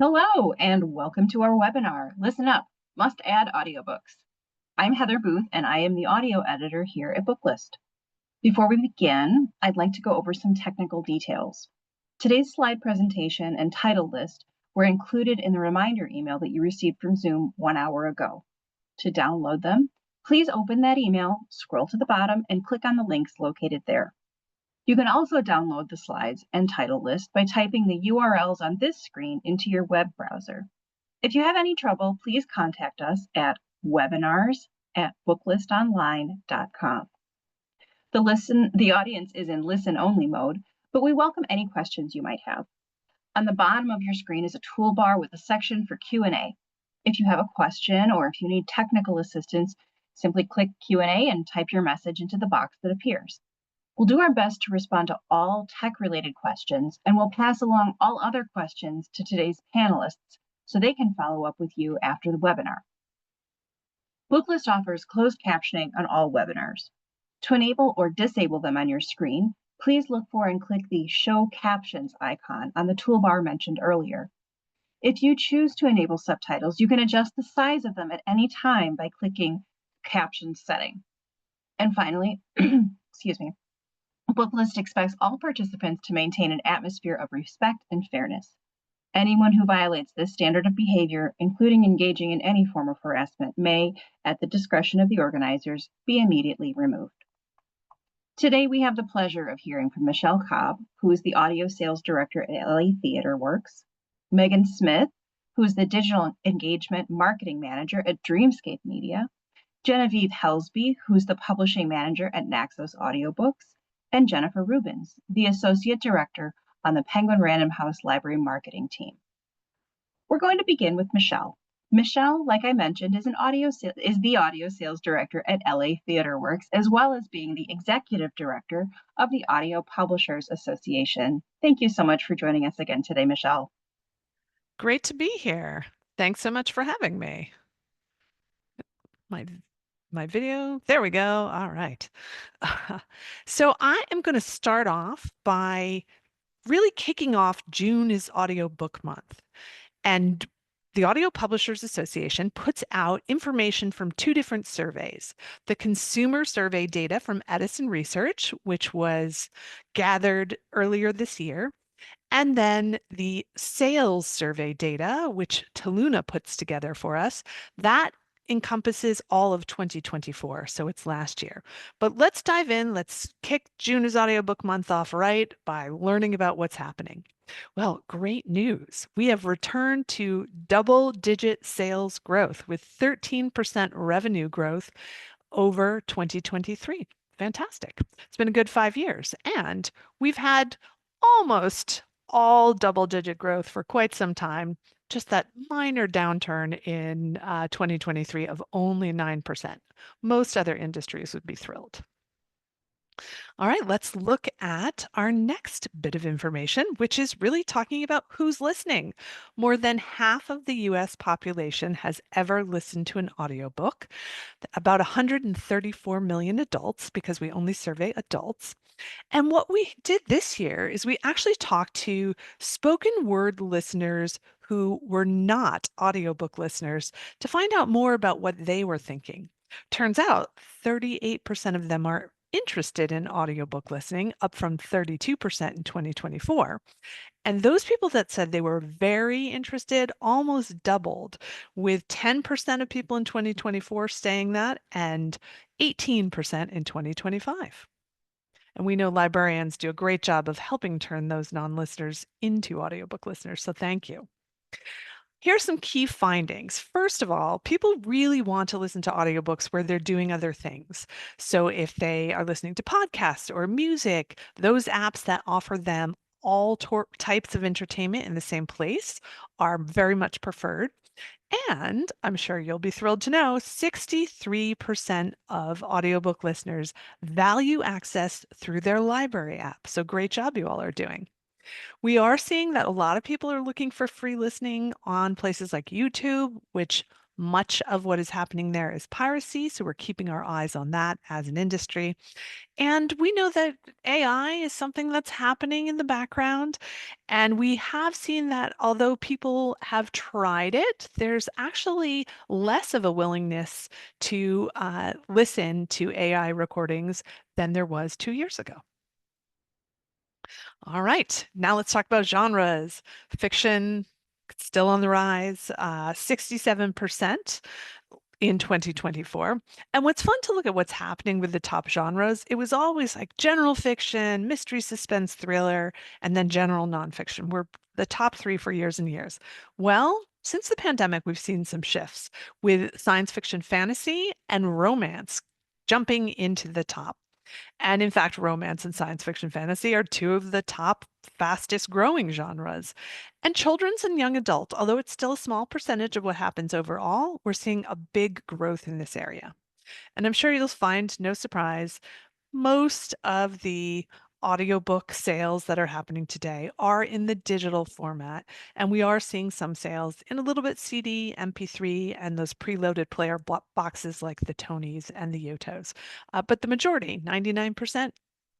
Hello, and welcome to our webinar, Listen Up, Must Add Audiobooks. I'm Heather Booth, and I am the audio editor here at Booklist. Before we begin, I'd like to go over some technical details. Today's slide presentation and title list were included in the reminder email that you received from Zoom 1 hour ago. To download them, please open that email, scroll to the bottom, and click on the links located there. You can also download the slides and title list by typing the URLs on this screen into your web browser. If you have any trouble, please contact us at webinars@booklistonline.com. The audience is in listen-only mode, but we welcome any questions you might have. On the bottom of your screen is a toolbar with a section for Q&A. If you have a question or if you need technical assistance, simply click Q&A and type your message into the box that appears. We'll do our best to respond to all tech-related questions, and we'll pass along all other questions to today's panelists so they can follow up with you after the webinar. Booklist offers closed captioning on all webinars. To enable or disable them on your screen, please look for and click the Show Captions icon on the toolbar mentioned earlier. If you choose to enable subtitles, you can adjust the size of them at any time by clicking Caption Setting. And finally, excuse me, Booklist expects all participants to maintain an atmosphere of respect and fairness. Anyone who violates this standard of behavior, including engaging in any form of harassment, may, at the discretion of the organizers, be immediately removed. Today, we have the pleasure of hearing from Michele Cobb, who is the Audio Sales Director at LA Theater Works, Megan Smith, who is the Digital Engagement Marketing Manager at Dreamscape Media, Genevieve Helsby, who's the Publishing Manager at Naxos Audiobooks, and Jennifer Rubens, the Associate Director on the Penguin Random House Library Marketing Team. We're going to begin with Michele. Michele, like I mentioned, is the Audio Sales Director at LA Theater Works, as well as being the Executive Director of the Audio Publishers Association. Thank you so much for joining us again today, Michele. Great to be here. Thanks so much for having me. My video, there we go. All right. So I am going to start off by really kicking off June is Audiobook Month. And the Audio Publishers Association puts out information from two different surveys. The consumer survey data from Edison Research, which was gathered earlier this year, and then the sales survey data, which Taluna puts together for us, that encompasses all of 2024, so it's last year. But let's dive in. Let's kick June is Audiobook Month off right by learning about what's happening. Well, great news. We have returned to double-digit sales growth with 13% revenue growth over 2023. Fantastic. It's been a good 5 years, and we've had almost all double-digit growth for quite some time, just that minor downturn in 2023 of only 9%. Most other industries would be thrilled. All right, let's look at our next bit of information, which is really talking about who's listening. More than half of the US population has ever listened to an audiobook, about 134 million adults, because we only survey adults. And what we did this year is we actually talked to spoken word listeners who were not audiobook listeners to find out more about what they were thinking. Turns out 38% of them are interested in audiobook listening, up from 32% in 2024. And those people that said they were very interested almost doubled, with 10% of people in 2024 saying that and 18% in 2025. And we know librarians do a great job of helping turn those non-listeners into audiobook listeners, so thank you. Here are some key findings. First of all, people really want to listen to audiobooks where they're doing other things. So if they are listening to podcasts or music, those apps that offer them all types of entertainment in the same place are very much preferred. And I'm sure you'll be thrilled to know 63% of audiobook listeners value access through their library app. So great job you all are doing. We are seeing that a lot of people are looking for free listening on places like YouTube, which Much of what is happening there is piracy, so we're keeping our eyes on that as an industry. And we know that AI is something that's happening in the background. And we have seen that although people have tried it, there's actually less of a willingness to listen to AI recordings than there was 2 years ago. All right, now let's talk about genres. Fiction, still on the rise, 67% in 2024. And what's fun to look at what's happening with the top genres, it was always like general fiction, mystery, suspense, thriller, and then general nonfiction were the top three for years and years. Well, since the pandemic, we've seen some shifts with science fiction, fantasy, and romance jumping into the top. And in fact, romance and science fiction fantasy are two of the top fastest growing genres. And children's and young adult, although it's still a small percentage of what happens overall, we're seeing a big growth in this area. And I'm sure you'll find no surprise, most of the audiobook sales that are happening today are in the digital format, and we are seeing some sales in a little bit CD, MP3, and those preloaded player boxes like the Tonys and the Yotos. But the majority, 99%,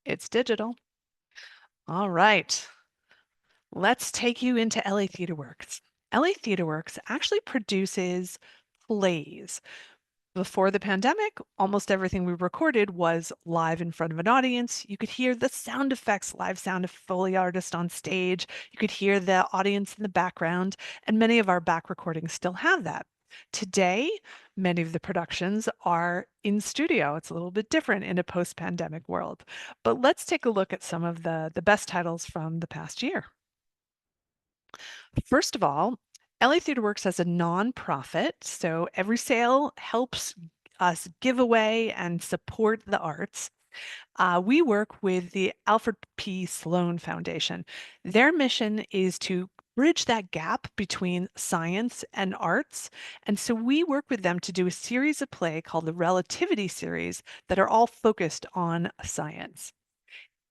it's digital. All right, let's take you into LA Theater Works. LA Theater Works actually produces plays. Before the pandemic, almost everything we recorded was live in front of an audience. You could hear the sound effects, live sound of Foley artist on stage. You could hear the audience in the background, and many of our back recordings still have that. Today, many of the productions are in studio. It's a little bit different in a post-pandemic world. But let's take a look at some of the best titles from the past year. First of all, LA Theater Works as a nonprofit, so every sale helps us give away and support the arts. We work with the Alfred P. Sloan Foundation. Their mission is to bridge that gap between science and arts. And so we work with them to do a series of play called the Relativity series that are all focused on science.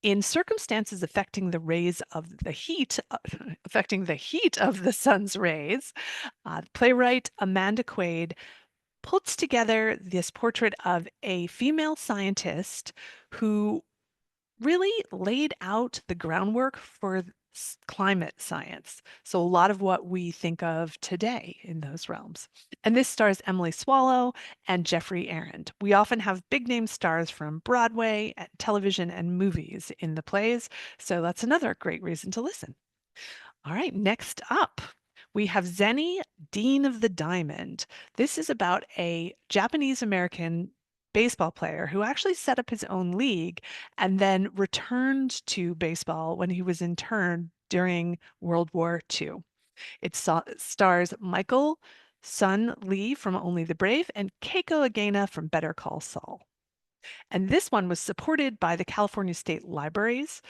In circumstances affecting the rays of the heat, affecting the heat of the sun's rays, playwright Amanda Quaid puts together this portrait of a female scientist who really laid out the groundwork for climate science. So a lot of what we think of today in those realms. And this stars Emily Swallow and Jeffrey Arend. We often have big name stars from Broadway, and television, and movies in the plays. So that's another great reason to listen. All right, next up, we have Zenny, Dean of the Diamond. This is about a Japanese American baseball player who actually set up his own league and then returned to baseball when he was interned during World War II. It stars Michael Sun Lee from Only the Brave and Keiko Agena from Better Call Saul. And this one was supported by the California State Libraries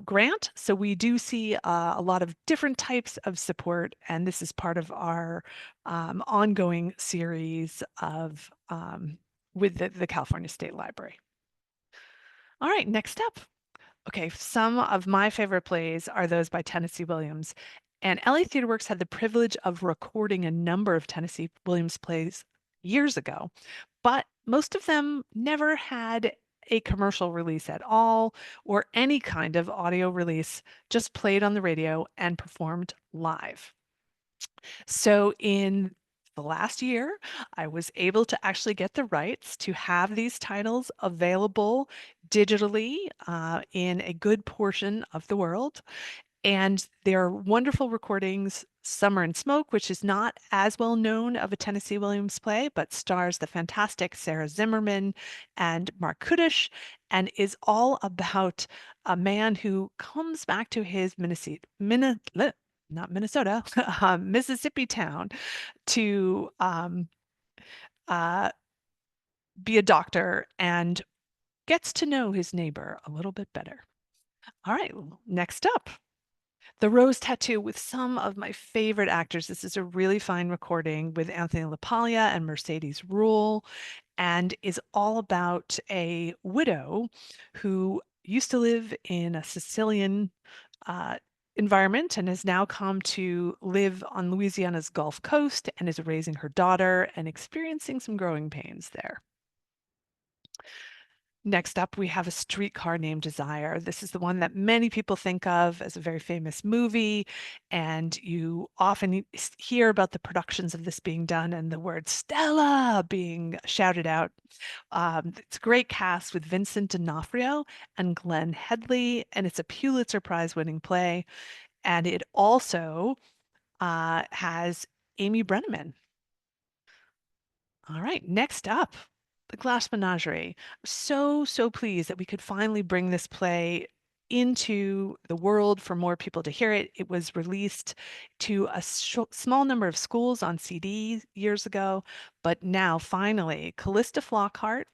grant. So we do see a lot of different types of support, and this is part of our ongoing series of with the California State Library. All right, next up. Okay, some of my favorite plays are those by Tennessee Williams. And LA Theater Works had the privilege of recording a number of Tennessee Williams plays years ago, but most of them never had a commercial release at all or any kind of audio release, just played on the radio and performed live. So in the last year, I was able to actually get the rights to have these titles available digitally in a good portion of the world. And they're wonderful recordings. Summer and Smoke, which is not as well known of a Tennessee Williams play, but stars the fantastic Sarah Zimmerman and Mark Kudish, and is all about a man who comes back to his not Minnesota, Mississippi town to uh, be a doctor and gets to know his neighbor a little bit better. All right, next up. The Rose Tattoo with some of my favorite actors. This is a really fine recording with Anthony LaPaglia and Mercedes Ruehl, and is all about a widow who used to live in a Sicilian environment and has now come to live on Louisiana's Gulf Coast and is raising her daughter and experiencing some growing pains there. Next up, we have A Streetcar Named Desire. This is the one that many people think of as a very famous movie, and you often hear about the productions of this being done and the word Stella being shouted out. It's a great cast with Vincent D'Onofrio and Glenn Headley, and it's a Pulitzer Prize-winning play. And it also has Amy Brenneman. All right, next up, The Glass Menagerie. So pleased that we could finally bring this play into the world for more people to hear it. It was released to a small number of schools on CD years ago, but now finally, Callista Flockhart,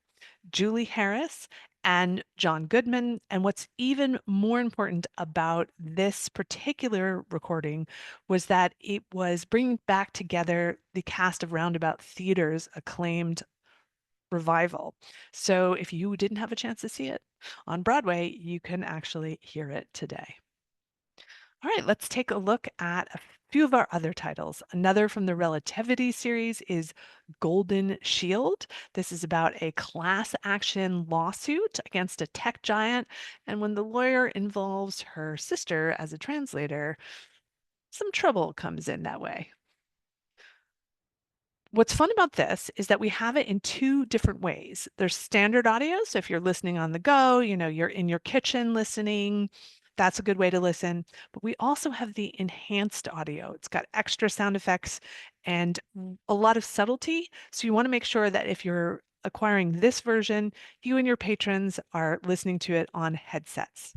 Julie Harris, and John Goodman. And what's even more important about this particular recording was that it was bringing back together the cast of Roundabout Theater's acclaimed revival. So if you didn't have a chance to see it on Broadway, you can actually hear it today. All right, let's take a look at a few of our other titles. Another from the Relativity series is Golden Shield. This is about a class action lawsuit against a tech giant. And when the lawyer involves her sister as a translator, some trouble comes in that way. What's fun about this is that we have it in two different ways. There's standard audio. So if you're listening on the go, you're in your kitchen listening, that's a good way to listen. But we also have the enhanced audio. It's got extra sound effects and a lot of subtlety. So you want to make sure that if you're acquiring this version, you and your patrons are listening to it on headsets.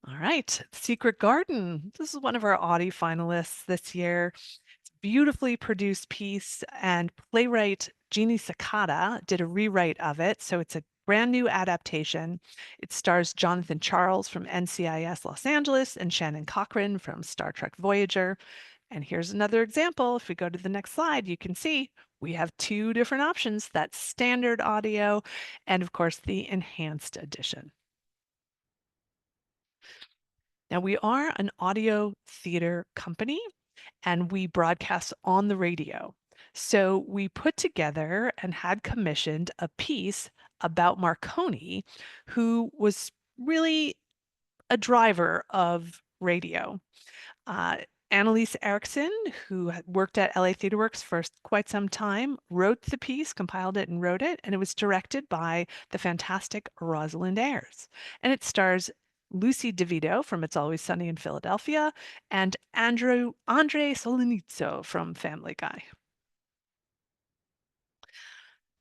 All right, Secret Garden. This is one of our Audie finalists this year. Beautifully produced piece, and playwright Jeannie Sakata did a rewrite of it. So it's a brand new adaptation. It stars Jonathan Charles from NCIS Los Angeles and Shannon Cochran from Star Trek Voyager. And here's another example. If we go to the next slide, you can see we have two different options. That's standard audio and, of course, the enhanced edition. Now, we are an audio theater company and we broadcast on the radio. So we put together and had commissioned a piece about Marconi, who was really a driver of radio. Annalise Erickson, who had worked at LA TheaterWorks for quite some time, wrote the piece, compiled it, and wrote it, and it was directed by the fantastic Rosalind Ayers. And it stars Lucy DeVito from It's Always Sunny in Philadelphia and Andre Solinizzo from Family Guy.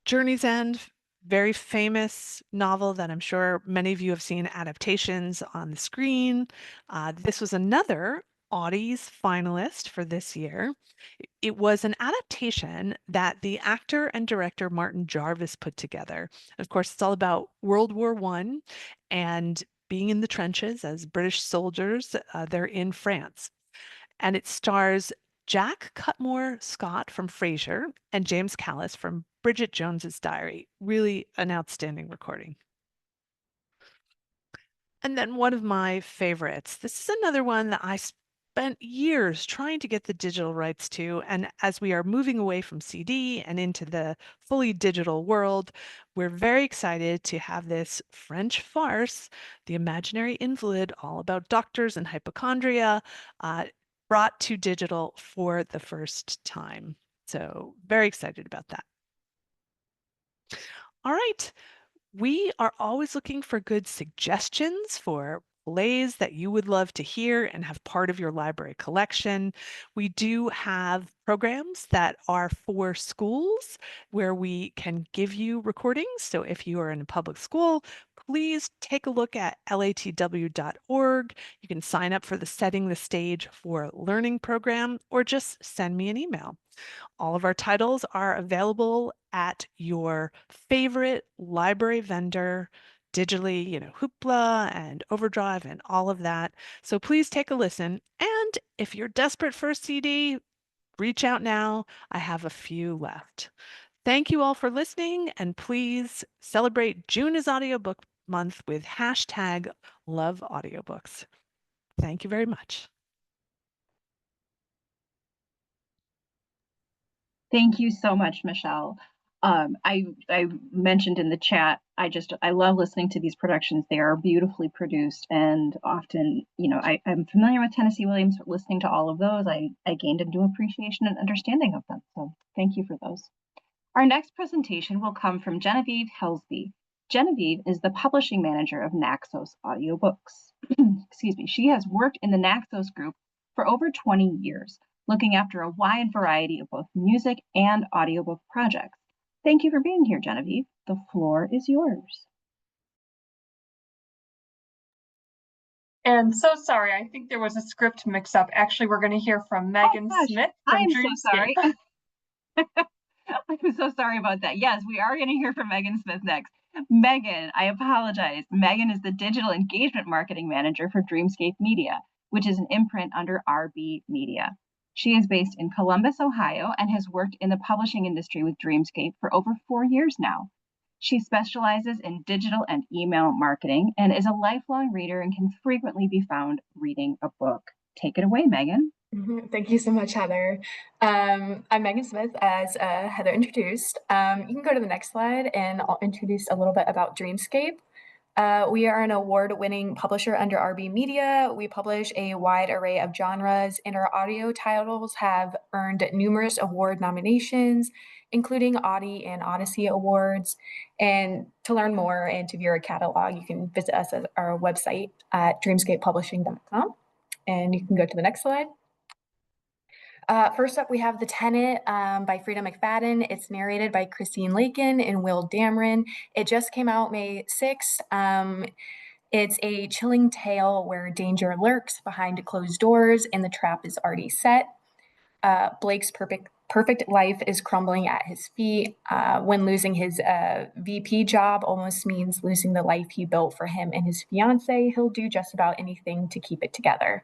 Journey's End, very famous novel that I'm sure many of you have seen adaptations on the screen. This was another Audie's finalist for this year. It was an adaptation that the actor and director Martin Jarvis put together. Of course, it's all about World War I and being in the trenches as British soldiers. They're in France. And it stars Jack Cutmore Scott from Frasier and James Callis from Bridget Jones's Diary. Really an outstanding recording. And then one of my favorites. This is another one that I spent years trying to get the digital rights to. And as we are moving away from CD and into the fully digital world, we're very excited to have this French farce, The Imaginary Invalid, all about doctors and hypochondria, brought to digital for the first time. So very excited about that. All right. We are always looking for good suggestions for plays that you would love to hear and have part of your library collection. We do have programs that are for schools where we can give you recordings. So if you are in a public school, please take a look at latw.org. You can sign up for the Setting the Stage for Learning program or just send me an email. All of our titles are available at your favorite library vendor digitally, Hoopla and Overdrive and all of that. So please take a listen. And if you're desperate for a CD, reach out now. I have a few left. Thank you all for listening, and please celebrate June is Audiobook Month with hashtag Love Audiobooks. Thank you very much. Thank you so much, Michele. I mentioned in the chat, I love listening to these productions. They are beautifully produced, and often, I'm familiar with Tennessee Williams, but listening to all of those, I gained a new appreciation and understanding of them. So thank you for those. Our next presentation will come from Genevieve Helsby. Genevieve is the publishing manager of Naxos Audiobooks. Excuse me. She has worked in the Naxos group for over 20 years, looking after a wide variety of both music and audiobook projects. Thank you for being here, Genevieve. The floor is yours. And so sorry, I think there was a script mix-up. Actually, we're going to hear from Megan Smith from I'm Dreamscape. so sorry. I'm so sorry about that. Yes, we are going to hear from Megan Smith next. Megan, I apologize. Megan is the digital engagement marketing manager for Dreamscape Media, which is an imprint under RB Media. She is based in Columbus, Ohio, and has worked in the publishing industry with Dreamscape for over 4 years now. She specializes in digital and email marketing and is a lifelong reader and can frequently be found reading a book. Take it away, Megan. Thank you so much, Heather. I'm Megan Smith, as Heather introduced. You can go to the next slide and I'll introduce a little bit about Dreamscape. We are an award-winning publisher under RB Media. We publish a wide array of genres, and our audio titles have earned numerous award nominations, including Audie and Odyssey Awards. And to learn more and to view our catalog, you can visit us at our website at dreamscapepublishing.com. And you can go to the next slide. First up, we have The Tenant by Frida McFadden. It's narrated by Christine Lakin and Will Dameron. It just came out May 6th. It's a chilling tale where danger lurks behind closed doors and the trap is already set. Blake's perfect life is crumbling at his feet. When losing his VP job almost means losing the life he built for him and his fiance, he'll do just about anything to keep it together.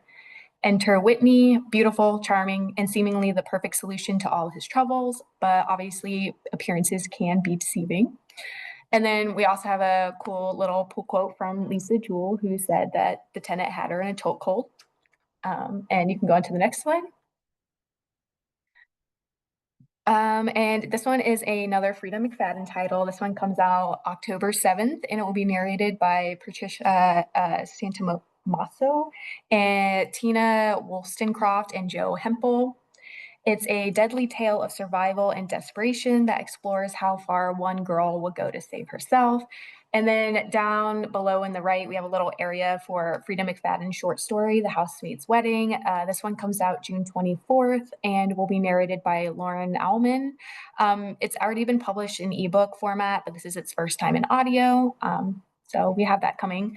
Enter Whitney, beautiful, charming, and seemingly the perfect solution to all his troubles, but obviously appearances can be deceiving. And then we also have a cool little quote from Lisa Jewell, who said that the tenant had her in a chokehold. And you can go on to the next slide. And this one is another Frida McFadden title. This one comes out October 7th, and it will be narrated by Patricia Santamasso and Tina Wollstonecraft and Joe Hempel. It's a deadly tale of survival and desperation that explores how far one girl will go to save herself. And then down below in the right, we have a little area for Frida McFadden's short story, The Housemaid's Wedding. This one comes out June 24th and will be narrated by Lauren Allman. It's already been published in ebook format, but this is its first time in audio. So we have that coming.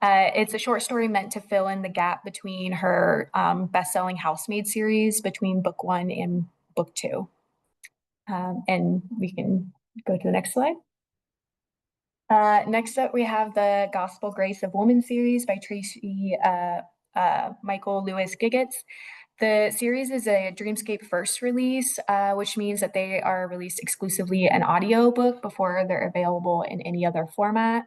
It's a short story meant to fill in the gap between her best-selling Housemaid series between book 1 and book 2. And we can go to the next slide. Next up, we have the Gospel Grace of Woman series by Tracy Michael Lewis Giggets. The series is a Dreamscape first release, which means that they are released exclusively an audiobook before they're available in any other format.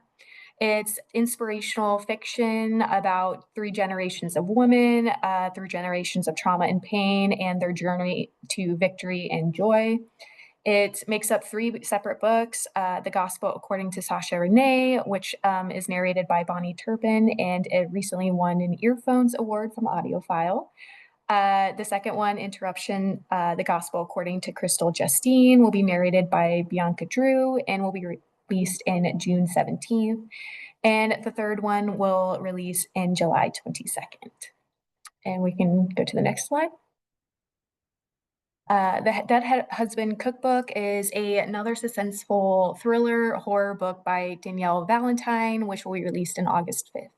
It's inspirational fiction about 3 generations of women, through generations of trauma and pain, and their journey to victory and joy. It makes up 3 separate books, The Gospel According to Sasha Renee, which is narrated by Bonnie Turpin, and it recently won an Earphones Award from AudioFile. The second one, Interruption, The Gospel According to Crystal Justine, will be narrated by Bianca Drew and will be released in June 17th. And the third one will release in July 22nd. And we can go to the next slide. The Dead Husband Cookbook is another suspenseful thriller horror book by Danielle Valentine, which will be released in August 5th.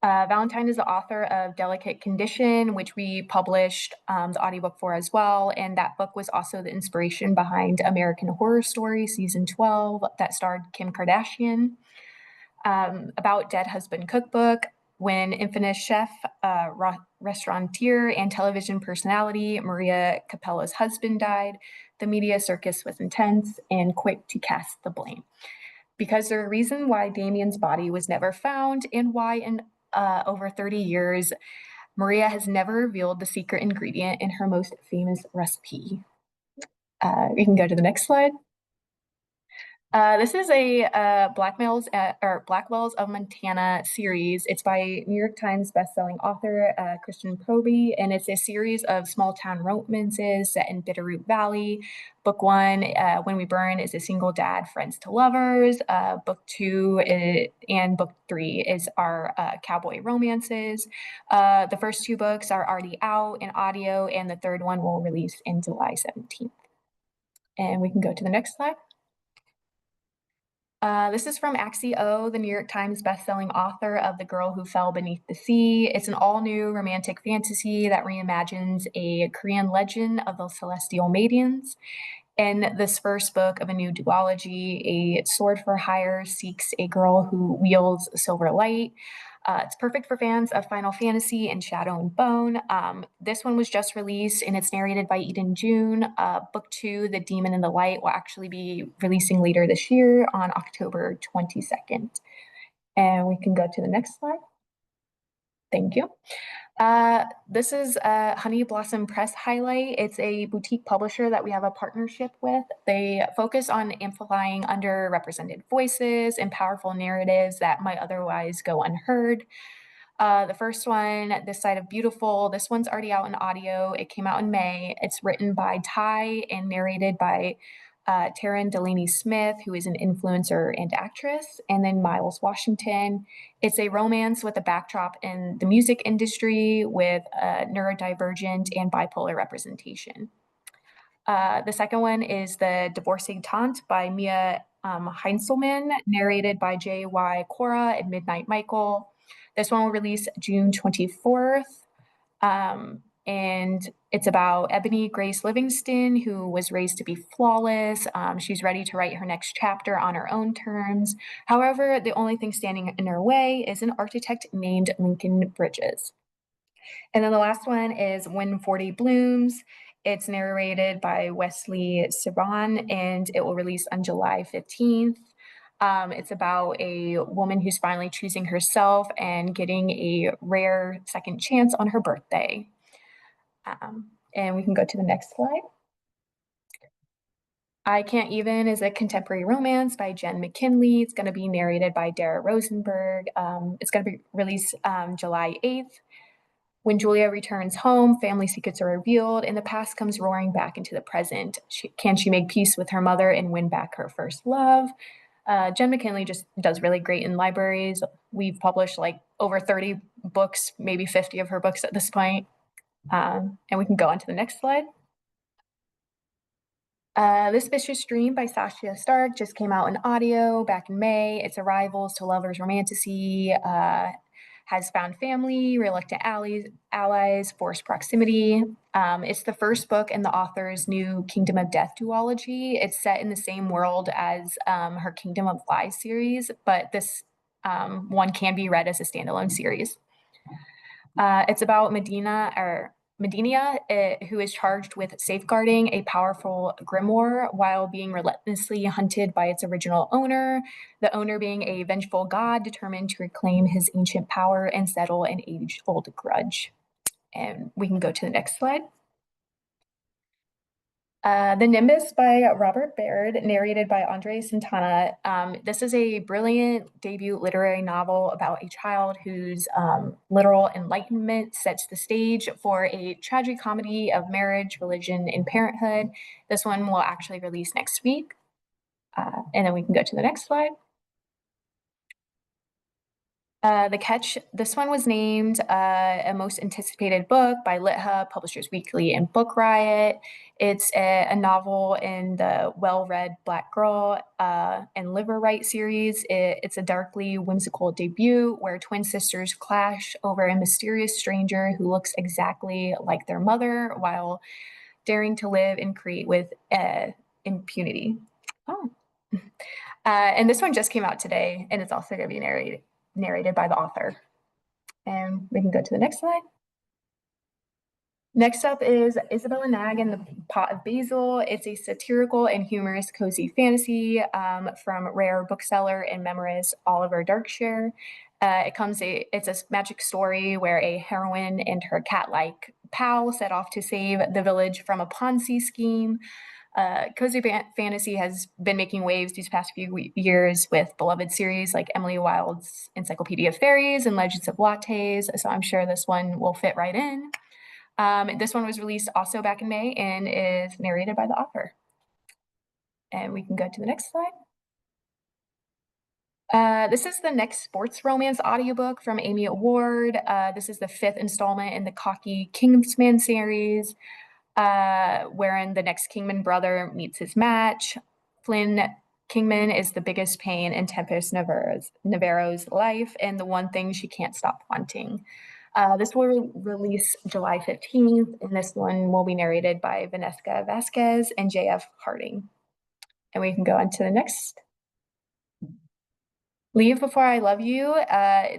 Valentine is the author of Delicate Condition, which we published the audiobook for as well. And that book was also the inspiration behind American Horror Story Season 12 that starred Kim Kardashian. About Dead Husband Cookbook, when infamous chef, restaurateur, and television personality Maria Capella's husband died, the media circus was intense and quick to cast the blame. Because there's a reason why Damien's body was never found and why an over 30 years, Maria has never revealed the secret ingredient in her most famous recipe. We can go to the next slide. This is a Blackwells of Montana series. It's by New York Times bestselling author Christian Proby, and it's a series of small town romances set in Bitterroot Valley. Book 1, When We Burn, is a single dad, friends to lovers. Book 2 and Book 3 is our cowboy romances. The first 2 books are already out in audio, and the third one will release in July 17th. And we can go to the next slide. This is from Axie O, the New York Times bestselling author of The Girl Who Fell Beneath the Sea. It's an all-new romantic fantasy that reimagines a Korean legend of the celestial maidens. In this first book of a new duology, a sword for hire seeks a girl who wields silver light. It's perfect for fans of Final Fantasy and Shadow and Bone. This one was just released and it's narrated by Eden June. Book 2, The Demon in the Light, will actually be releasing later this year on October 22nd. And we can go to the next slide. Thank you. This is Honey Blossom Press Highlight. It's a boutique publisher that we have a partnership with. They focus on amplifying underrepresented voices and powerful narratives that might otherwise go unheard. The first one, This Side of Beautiful, this one's already out in audio. It came out in May. It's written by Ty and narrated by Taryn Delaney Smith, who is an influencer and actress, and then Miles Washington. It's a romance with a backdrop in the music industry with neurodivergent and bipolar representation. The second one is The Divorcing Tante by Mia Heinzelman, narrated by J.Y. Cora and Midnight Michael. This one will release June 24th. And it's about Ebony Grace Livingston, who was raised to be flawless. She's ready to write her next chapter on her own terms. However, the only thing standing in her way is an architect named Lincoln Bridges. And then the last one is When 40 Blooms. It's narrated by Wesley Saban, and it will release on July 15th. It's about a woman who's finally choosing herself and getting a rare second chance on her birthday. And we can go to the next slide. I Can't Even is a contemporary romance by Jen McKinley. It's going to be narrated by Dara Rosenberg. It's going to be released July 8th. When Julia returns home, family secrets are revealed, and the past comes roaring back into the present. Can she make peace with her mother and win back her first love? Jen McKinley just does really great in libraries. We've published like over 30 books, maybe 50 of her books at this point. And we can go on to the next slide. This Vicious Dream by Sasha Stark just came out in audio back in May. It's a rivals to lovers romantasy, has found family, reluctant allies, forced proximity. It's the first book in the author's new Kingdom of Death duology. It's set in the same world as her Kingdom of Lies series, but this one can be read as a standalone series. It's about Medina, who is charged with safeguarding a powerful grimoire while being relentlessly hunted by its original owner, the owner being a vengeful god determined to reclaim his ancient power and settle an age-old grudge. And we can go to the next slide. The Nimbus by Robert Baird, narrated by Andre Santana. This is a brilliant debut literary novel about a child whose literal enlightenment sets the stage for a tragic comedy of marriage, religion, and parenthood. This one will actually release next week. And then we can go to the next slide. The Catch, this one was named a most anticipated book by LitHub, Publishers Weekly, and Book Riot. It's a novel in the well-read Black Girl and Liver Right series. It's a darkly whimsical debut where twin sisters clash over a mysterious stranger who looks exactly like their mother while daring to live and create with impunity. Oh. And this one just came out today, and it's also going to be narrated by the author. And we can go to the next slide. Next up is Isabella Nag and the Pot of Basil. It's a satirical and humorous cozy fantasy from rare bookseller and memorist Oliver Darkshire. It's a magic story where a heroine and her cat-like pal set off to save the village from a Ponzi scheme. Cozy fantasy has been making waves these past few years with beloved series like Emily Wilde's Encyclopedia of Fairies and Legends of Lattes, so I'm sure this one will fit right in. This one was released also back in May and is narrated by the author. And we can go to the next slide. This is the next sports romance audiobook from Amy Award. This is the 5th installment in the Cocky Kingsman series, wherein the next Kingman brother meets his match. Flynn Kingman is the biggest pain in Tempest Navarro's life and the one thing she can't stop wanting. This will release July 15th, and this one will be narrated by Vanessa Vasquez and J.F. Harding. And we can go on to the next. Leave Before I Love You.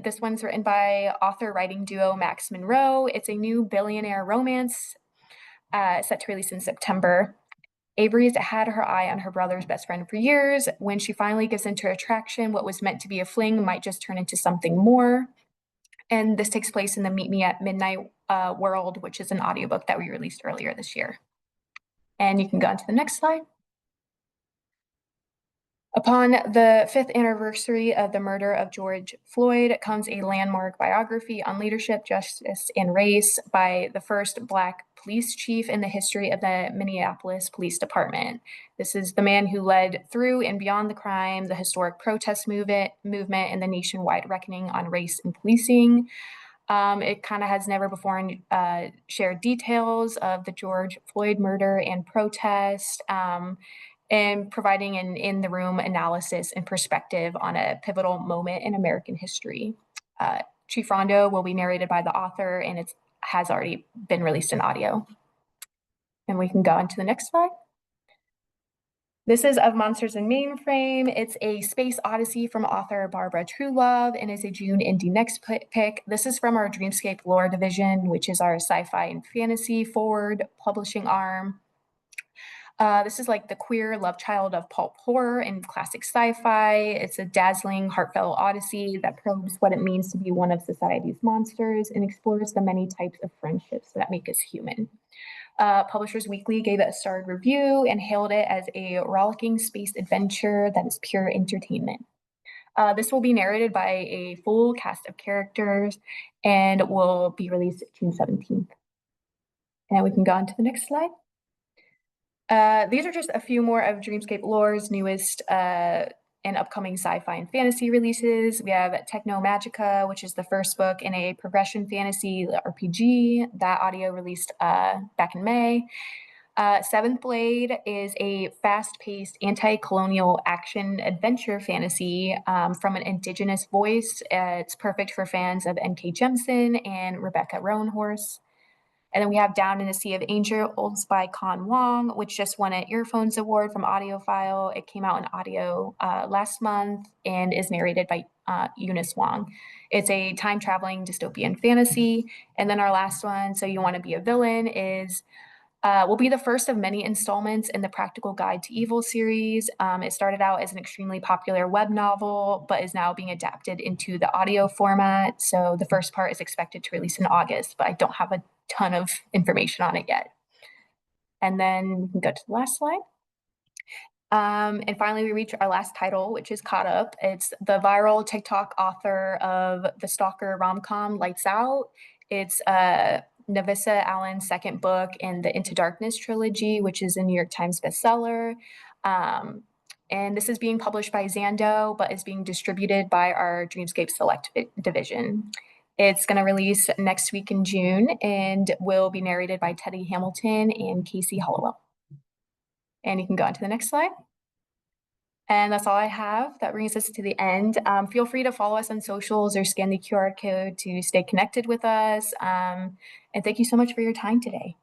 This one's written by author-writing duo Max Monroe. It's a new billionaire romance set to release in September. Avery's had her eye on her brother's best friend for years. When she finally gives into attraction, what was meant to be a fling might just turn into something more. And this takes place in the Meet Me at Midnight world, which is an audiobook that we released earlier this year. And you can go on to the next slide. Upon the 5th anniversary of the murder of George Floyd comes a landmark biography on leadership, justice, and race by the first Black police chief in the history of the Minneapolis Police Department. This is the man who led through and beyond the crime, the historic protest movement, and the nationwide reckoning on race and policing. It kind of has never before shared details of the George Floyd murder and protest, and providing an in-the-room analysis and perspective on a pivotal moment in American history. Chief Rondo will be narrated by the author, and it has already been released in audio. And we can go on to the next slide. This is Of Monsters and Mainframe. It's a space odyssey from author Barbara Truelove and is a June Indie Next pick. This is from our Dreamscape Lore division, which is our sci-fi and fantasy forward publishing arm. This is like the queer love child of pulp horror and classic sci-fi. It's a dazzling, heartfelt odyssey that probes what it means to be one of society's monsters and explores the many types of friendships that make us human. Publishers Weekly gave it a starred review and hailed it as a rollicking space adventure that is pure entertainment. This will be narrated by a full cast of characters and will be released June 17th. And we can go on to the next slide. These are just a few more of Dreamscape Lore's newest and upcoming sci-fi and fantasy releases. We have Techno Magica, which is the first book in a progression fantasy RPG. That audio released back in May. Seventh Blade is a fast-paced anti-colonial action adventure fantasy from an indigenous voice. It's perfect for fans of N.K. Jemisin and Rebecca Roanhorse. And then we have Down in the Sea of Angels by Con Wong, which just won an Earphones Award from AudioFile. It came out in audio last month and is narrated by Eunice Wong. It's a time-traveling dystopian fantasy. And then our last one, So You Want to Be a Villain, will be the first of many installments in the Practical Guide to Evil series. It started out as an extremely popular web novel, but is now being adapted into the audio format. So the first part is expected to release in August, but I don't have a ton of information on it yet. And then we can go to the last slide. And finally, we reach our last title, which is Caught Up. It's the viral TikTok author of the stalker rom-com Lights Out. It's Navissa Allen's second book in the Into Darkness trilogy, which is a New York Times bestseller. And this is being published by Zando, but is being distributed by our Dreamscape Select division. It's going to release next week in June and will be narrated by Teddy Hamilton and Casey Hollowell. And you can go on to the next slide. And that's all I have. That brings us to the end. Feel free to follow us on socials or scan the QR code to stay connected with us. And thank you so much for your time today.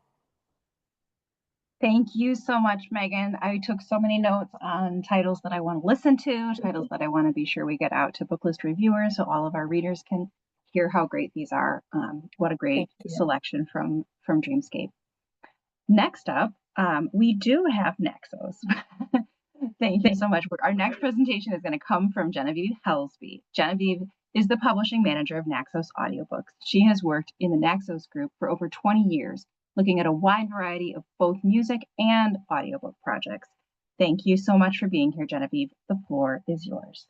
Thank you so much, Megan. I took so many notes on titles that I want to listen to, titles that I want to be sure we get out to Booklist reviewers so all of our readers can hear how great these are. What a great selection from Dreamscape. Next up, we do have Naxos. Thank you so much. Our next presentation is going to come from Genevieve Helsby. Genevieve is the publishing manager of Naxos Audiobooks. She has worked in the Naxos group for over 20 years, looking at a wide variety of both music and audiobook projects. Thank you so much for being here, Genevieve. The floor is yours.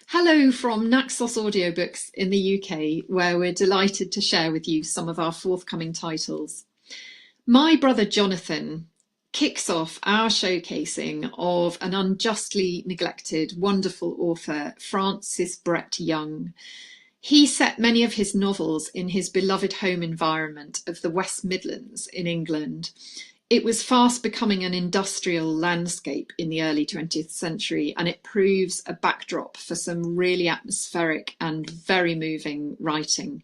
Hello from Naxos Audiobooks in the UK, where we're delighted to share with you some of our forthcoming titles. My Brother Jonathan kicks off our showcasing of an unjustly neglected, wonderful author, Francis Brett Young. He set many of his novels in his beloved home environment of the West Midlands in England. It was fast becoming an industrial landscape in the early 20th century, and it proves a backdrop for some really atmospheric and very moving writing.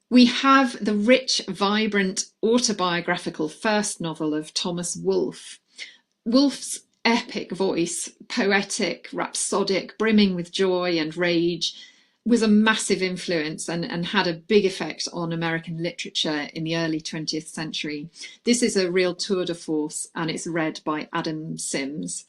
We have the rich, vibrant, autobiographical first novel of Thomas Wolfe. Wolfe's epic voice, poetic, rhapsodic, brimming with joy and rage, was a massive influence and had a big effect on American literature in the early 20th century. This is a real tour de force, and it's read by Adam Sims.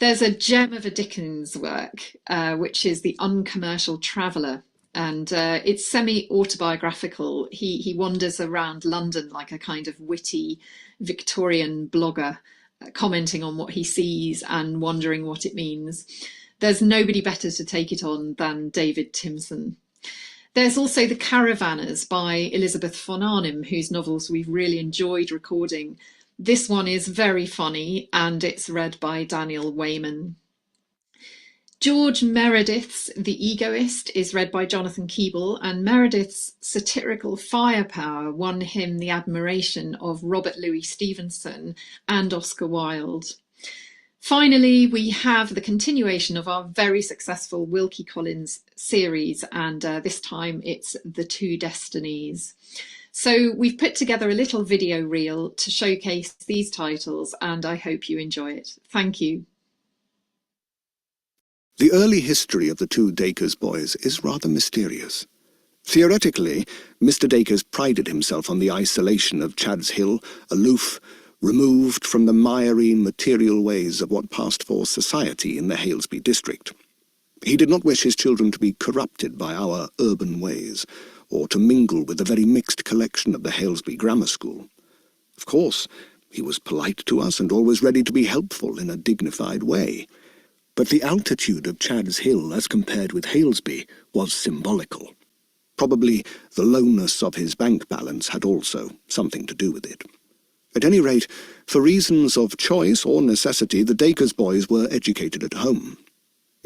There's a gem of a Dickens work, which is The Uncommercial Traveller, and it's semi-autobiographical. He wanders around London like a kind of witty Victorian blogger, commenting on what he sees and wondering what it means. There's nobody better to take it on than David Timson. There's also The Caravanners by Elizabeth von Arnim, whose novels we've really enjoyed recording. This one is very funny, and it's read by Daniel Wayman. George Meredith's The Egoist is read by Jonathan Keeble, and Meredith's satirical firepower won him the admiration of Robert Louis Stevenson and Oscar Wilde. Finally, we have the continuation of our very successful Wilkie Collins series, and this time it's The Two Destinies. So we've put together a little video reel to showcase these titles, and I hope you enjoy it. Thank you. The early history of the two Dacres boys is rather mysterious. Theoretically, Mr. Dacres prided himself on the isolation of Chad's Hill, aloof, removed from the miry material ways of what passed for society in the Halesby district. He did not wish his children to be corrupted by our urban ways, or to mingle with the very mixed collection of the Halesby Grammar School. Of course, he was polite to us and always ready to be helpful in a dignified way. But the altitude of Chad's Hill as compared with Halesby was symbolical. Probably the lowness of his bank balance had also something to do with it. At any rate, for reasons of choice or necessity, the Dacres boys were educated at home.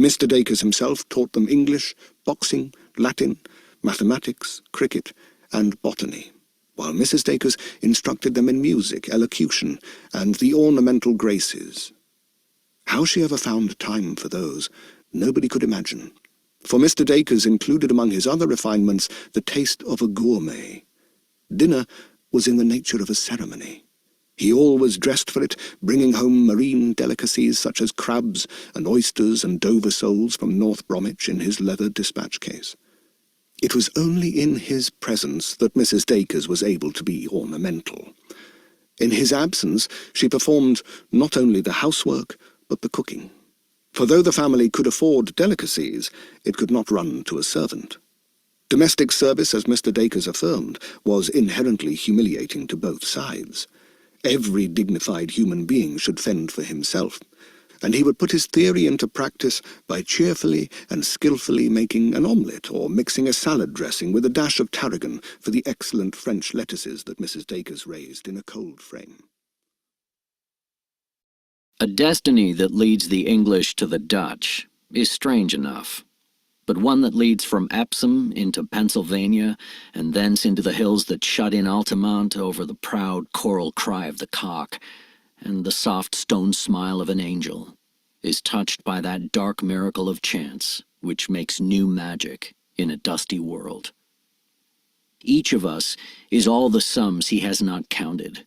Mr. Dacres himself taught them English, boxing, Latin, mathematics, cricket, and botany, while Mrs. Dacres instructed them in music, elocution, and the ornamental graces. How she ever found time for those, nobody could imagine, for Mr. Dacres included among his other refinements the taste of a gourmet. Dinner was in the nature of a ceremony. He always dressed for it, bringing home marine delicacies such as crabs and oysters and Dover soles from North Bromwich in his leather dispatch case. It was only in his presence that Mrs. Dacres was able to be ornamental. In his absence, she performed not only the housework, but the cooking. For though the family could afford delicacies, it could not run to a servant. Domestic service, as Mr. Dacres affirmed, was inherently humiliating to both sides. Every dignified human being should fend for himself, and he would put his theory into practice by cheerfully and skilfully making an omelette or mixing a salad dressing with a dash of tarragon for the excellent French lettuces that Mrs. Dacres raised in a cold frame. A destiny that leads the English to the Dutch is strange enough, but one that leads from Epsom into Pennsylvania and thence into the hills that shut in Altamont over the proud choral cry of the cock and the soft stone smile of an angel is touched by that dark miracle of chance which makes new magic in a dusty world. Each of us is all the sums he has not counted.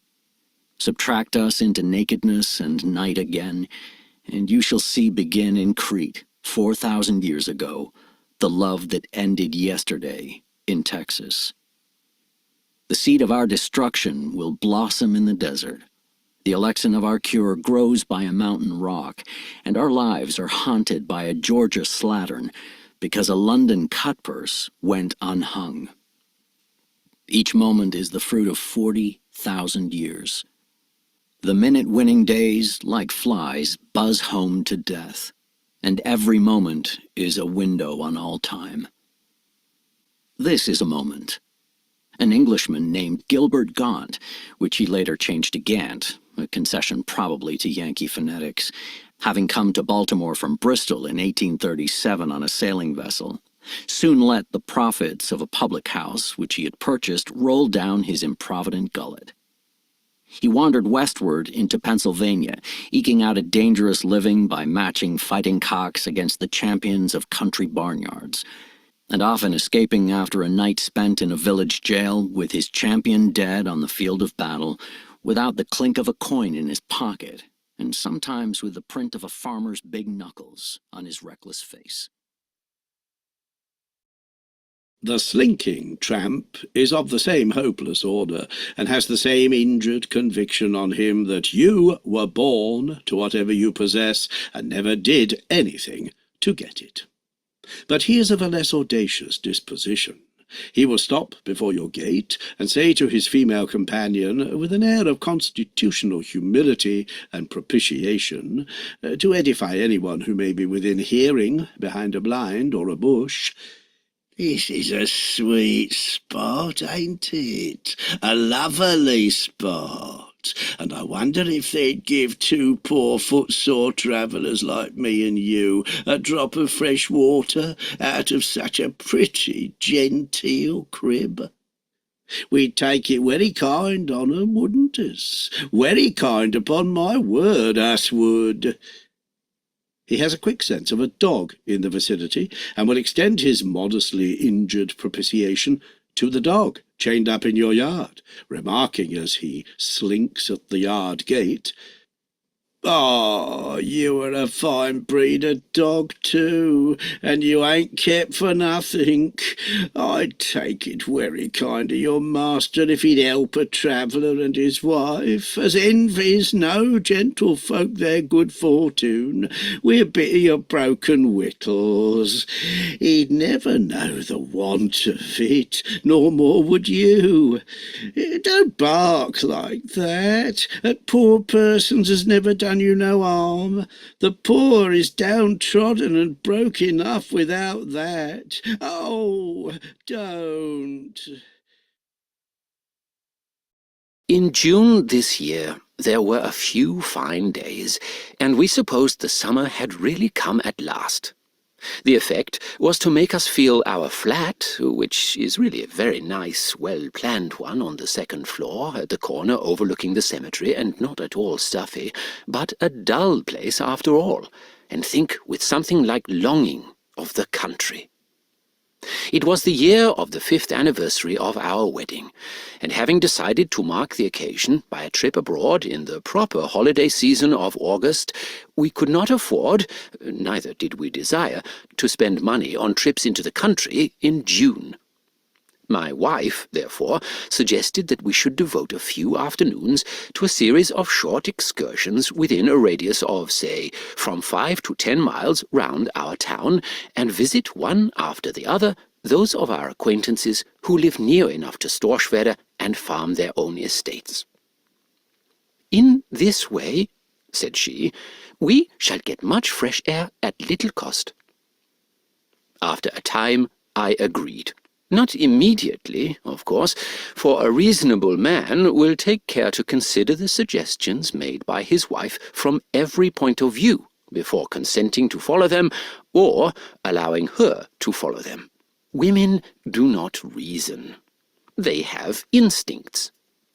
Subtract us into nakedness and night again, and you shall see begin in Crete 4,000 years ago the love that ended yesterday in Texas. The seed of our destruction will blossom in the desert, The election of our cure grows by a mountain rock, and our lives are haunted by a Georgia slattern because a London cutpurse went unhung. Each moment is the fruit of 40,000 years. The minute-winning days, like flies, buzz home to death, and every moment is a window on all time. This is a moment. An Englishman named Gilbert Gaunt, which he later changed to Gant, a concession probably to Yankee phonetics, having come to Baltimore from Bristol in 1837 on a sailing vessel, soon let the profits of a public house which he had purchased roll down his improvident gullet. He wandered westward into Pennsylvania, eking out a dangerous living by matching fighting cocks against the champions of country barnyards, and often escaping after a night spent in a village jail with his champion dead on the field of battle, without the clink of a coin in his pocket, and sometimes with the print of a farmer's big knuckles on his reckless face. The slinking tramp is of the same hopeless order, and has the same injured conviction on him that you were born to whatever you possess, and never did anything to get it. But he is of a less audacious disposition. He will stop before your gate, and say to his female companion, with an air of constitutional humility and propitiation, to edify anyone who may be within hearing, behind a blind or a bush, "This is a sweet spot, ain't it? A lovely spot. And I wonder if they'd give two poor footsore travellers like me and you a drop of fresh water out of such a pretty, genteel crib. We'd take it very kind on 'em, wouldn't us? Very kind, upon my word, us would." He has a quick sense of a dog in the vicinity, and will extend his modestly injured propitiation to the dog chained up in your yard, remarking as he slinks at the yard gate, "Ah, you are a fine breed of dog too, and you ain't kept for nothink. I'd take it very kind of your master if he'd help a traveller and his wife, as envies no gentlefolk their good fortune, wi' a bit of your broken wittles. He'd never know the want of it, nor more would you. Don't bark like that at poor persons as never done you no harm. The poor is downtrodden and broke enough without that. Oh, don't." In June this year, there were a few fine days, and we supposed the summer had really come at last. The effect was to make us feel our flat, which is really a very nice, well-planned one on the second floor, at the corner overlooking the cemetery, and not at all stuffy, but a dull place after all, and think with something like longing of the country. It was the year of the 5th anniversary of our wedding, and having decided to mark the occasion by a trip abroad in the proper holiday season of August, we could not afford, neither did we desire, to spend money on trips into the country in June. My wife, therefore, suggested that we should devote a few afternoons to a series of short excursions within a radius of, say, from 5 to 10 miles round our town, and visit one after the other those of our acquaintances who live near enough to Storschwede and farm their own estates. "In this way," said she, "we shall get much fresh air at little cost." After a time I agreed. Not immediately, of course, for a reasonable man will take care to consider the suggestions made by his wife from every point of view before consenting to follow them or allowing her to follow them. Women do not reason. They have instincts,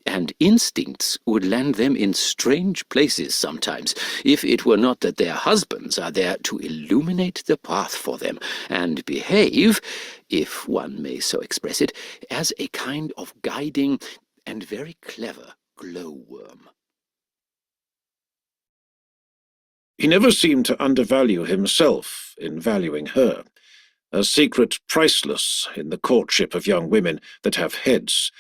and instincts would land them in strange places sometimes, if it were not that their husbands are there to illuminate the path for them, and behave, if one may so express it, as a kind of guiding and very clever glowworm. He never seemed to undervalue himself in valuing her, a secret priceless in the courtship of young women that have heads.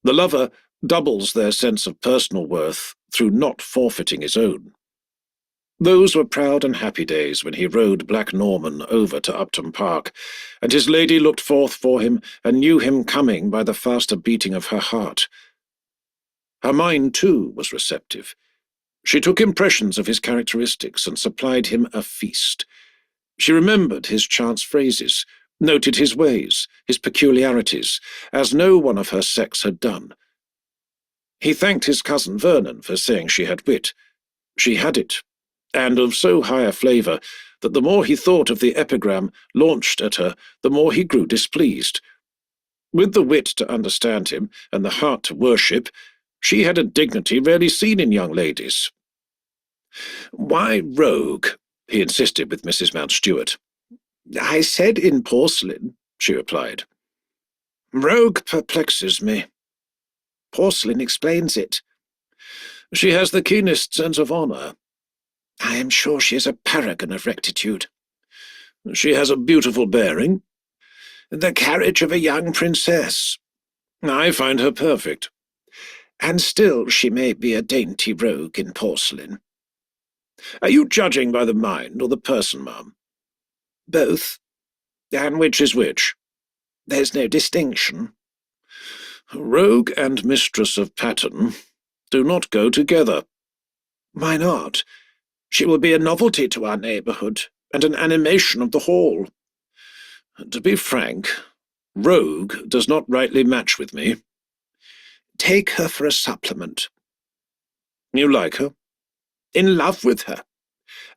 The lover doubles their sense of personal worth through not forfeiting his own. Those were proud and happy days when he rode Black Norman over to Upton Park, and his lady looked forth for him and knew him coming by the faster beating of her heart. Her mind, too, was receptive. She took impressions of his characteristics and supplied him a feast. She remembered his chance phrases, noted his ways, his peculiarities, as no one of her sex had done. He thanked his cousin Vernon for saying she had wit. She had it, and of so high a flavour that the more he thought of the epigram launched at her, the more he grew displeased. With the wit to understand him and the heart to worship, she had a dignity rarely seen in young ladies. "Why rogue?" he insisted with Mrs. Mountstuart. "I said in porcelain," she replied. "Rogue perplexes me. Porcelain explains it. She has the keenest sense of honour. I am sure she is a paragon of rectitude. She has a beautiful bearing. The carriage of a young princess. I find her perfect. And still she may be a dainty rogue in porcelain. Are you judging by the mind or the person, ma'am?" "Both. And which is which?" "There's no distinction." "Rogue and mistress of pattern do not go together." "Why not? She will be a novelty to our neighbourhood, and an animation of the hall." "To be frank, rogue does not rightly match with me." "Take her for a supplement." "You like her?" "In love with her.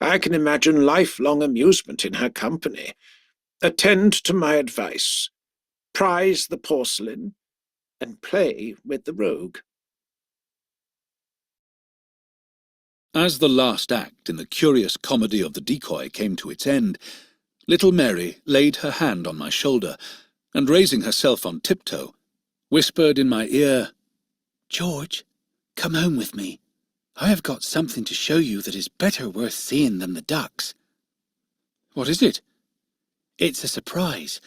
I can imagine lifelong amusement in her company. Attend to my advice. Prize the porcelain, and play with the rogue." As the last act in the curious comedy of the decoy came to its end, little Mary laid her hand on my shoulder, and raising herself on tiptoe, whispered in my ear, "George, come home with me. I have got something to show you that is better worth seeing than the ducks." "What is it?" "It's a surprise.